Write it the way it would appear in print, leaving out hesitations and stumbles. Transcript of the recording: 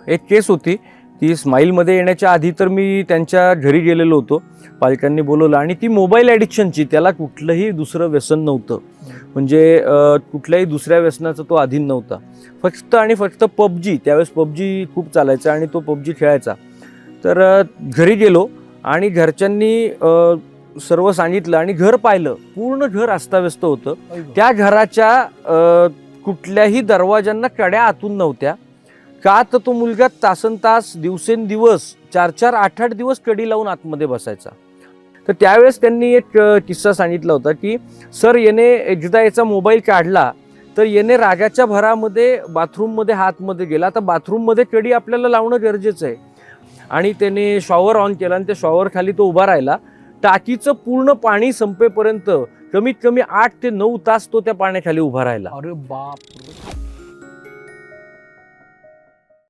एक केस होती ती स्माईलमध्ये येण्याच्या आधी तर मी त्यांच्या घरी गेलेलो होतो, पालकांनी बोलवलं आणि ती मोबाईल ॲडिक्शनची, त्याला कुठलंही दुसरं व्यसन नव्हतं, म्हणजे कुठल्याही दुसऱ्या व्यसनाचा तो अधीन नव्हता, फक्त आणि फक्त पबजी. त्यावेळेस पबजी खूप चालायचा आणि तो पबजी खेळायचा. तर घरी गेलो आणि घरच्यांनी सर्व सांगितलं आणि घर पाहिलं, पूर्ण घर अस्ताव्यस्त होतं. त्या घराच्या कुठल्याही दरवाजांना कड्या आतून नव्हत्या, का तर तो मुलगा तासनतास दिवसेंदिवस 4-4, 8-8 दिवस कडी लावून आतमध्ये बसायचा. तर त्यावेळेस त्यांनी एक किस्सा सांगितला होता की सर, याने एकदा याचा मोबाईल काढला तर याने रागाच्या भरामध्ये बाथरूममध्ये हातमध्ये गेला. आता बाथरूममध्ये कडी आपल्याला लावणं गरजेचं आहे आणि त्याने शॉवर ऑन केला आणि त्या शॉवर खाली तो उभा राहिला. टाकीचं पूर्ण पाणी संपेपर्यंत कमीत कमी 8 ते 9 तास तो त्या पाण्याखाली उभा राहिला. अरे बाप.